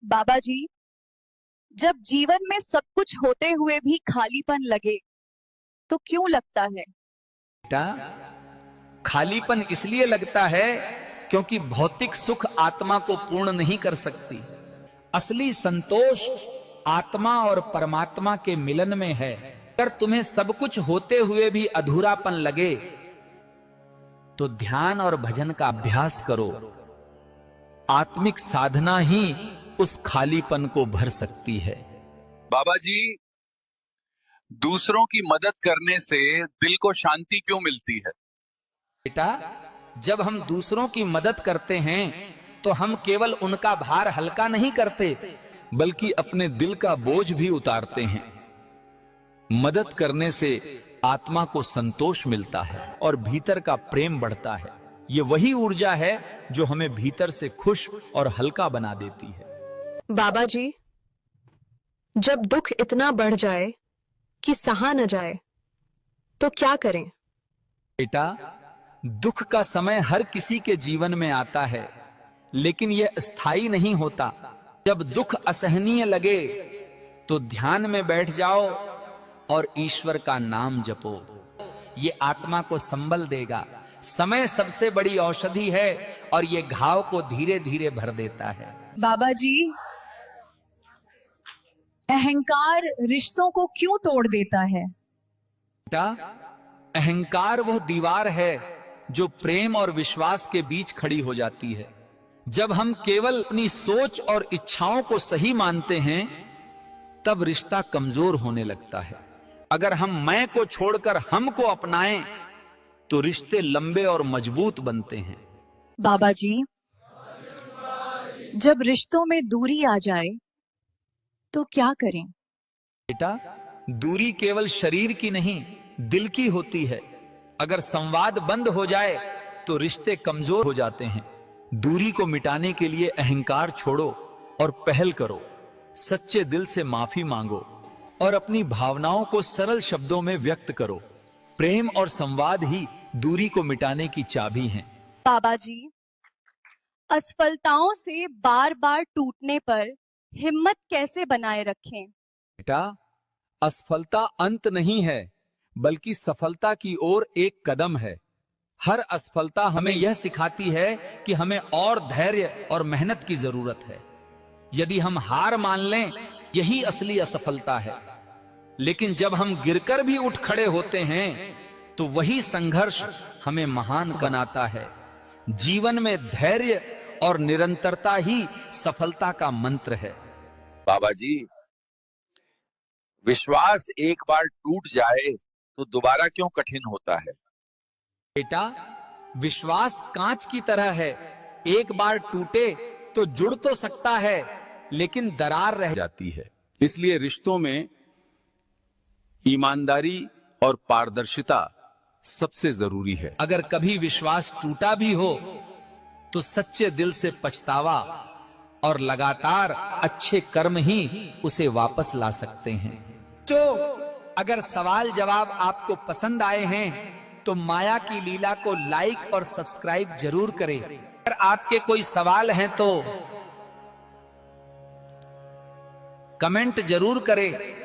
बाबा जी, जब जीवन में सब कुछ होते हुए भी खालीपन लगे तो क्यों लगता है? बेटा, खालीपन इसलिए लगता है क्योंकि भौतिक सुख आत्मा को पूर्ण नहीं कर सकती। असली संतोष आत्मा और परमात्मा के मिलन में है। अगर तुम्हें सब कुछ होते हुए भी अधूरापन लगे तो ध्यान और भजन का अभ्यास करो। आत्मिक साधना ही उस खालीपन को भर सकती है। बाबा जी, दूसरों की मदद करने से दिल को शांति क्यों मिलती है? बेटा, जब हम दूसरों की मदद करते हैं तो हम केवल उनका भार हल्का नहीं करते, बल्कि अपने दिल का बोझ भी उतारते हैं। मदद करने से आत्मा को संतोष मिलता है और भीतर का प्रेम बढ़ता है। ये वही ऊर्जा है जो हमें भीतर से खुश और हल्का बना देती है। बाबा जी, जब दुख इतना बढ़ जाए कि सहा न जाए तो क्या करें? बेटा, दुख का समय हर किसी के जीवन में आता है, लेकिन यह स्थायी नहीं होता। जब दुख असहनीय लगे तो ध्यान में बैठ जाओ और ईश्वर का नाम जपो। ये आत्मा को संबल देगा। समय सबसे बड़ी औषधि है और ये घाव को धीरे धीरे भर देता है। बाबा जी, अहंकार रिश्तों को क्यों तोड़ देता है? बेटा, अहंकार वह दीवार है जो प्रेम और विश्वास के बीच खड़ी हो जाती है। जब हम केवल अपनी सोच और इच्छाओं को सही मानते हैं, तब रिश्ता कमजोर होने लगता है। अगर हम मैं को छोड़कर हम को अपनाएं, तो रिश्ते लंबे और मजबूत बनते हैं। बाबा जी, जब रिश्तों में दूरी आ जाए तो क्या करें? बेटा, दूरी केवल शरीर की नहीं, दिल की होती है। अगर संवाद बंद हो जाए तो रिश्ते कमजोर हो जाते हैं। दूरी को मिटाने के लिए अहंकार छोड़ो और पहल करो। सच्चे दिल से माफी मांगो और अपनी भावनाओं को सरल शब्दों में व्यक्त करो। प्रेम और संवाद ही दूरी को मिटाने की चाबी हैं। बाबा जी, असफलताओं से बार बार टूटने पर हिम्मत कैसे बनाए रखें? बेटा, असफलता अंत नहीं है, बल्कि सफलता की ओर एक कदम है। हर असफलता हमें यह सिखाती है कि हमें और धैर्य और मेहनत की जरूरत है। यदि हम हार मान लें, यही असली असफलता है। लेकिन जब हम गिरकर भी उठ खड़े होते हैं, तो वही संघर्ष हमें महान बनाता है। जीवन में धैर्य और निरंतरता ही सफलता का मंत्र है। बाबा जी, विश्वास एक बार टूट जाए तो दोबारा क्यों कठिन होता है? बेटा, विश्वास कांच की तरह है। एक बार टूटे तो जुड़ तो सकता है, लेकिन दरार रह जाती है। इसलिए रिश्तों में ईमानदारी और पारदर्शिता सबसे जरूरी है। अगर कभी विश्वास टूटा भी हो तो सच्चे दिल से पछतावा और लगातार अच्छे कर्म ही उसे वापस ला सकते हैं। तो अगर सवाल जवाब आपको पसंद आए हैं तो माया की लीला को लाइक और सब्सक्राइब जरूर करें। अगर आपके कोई सवाल हैं तो कमेंट जरूर करें।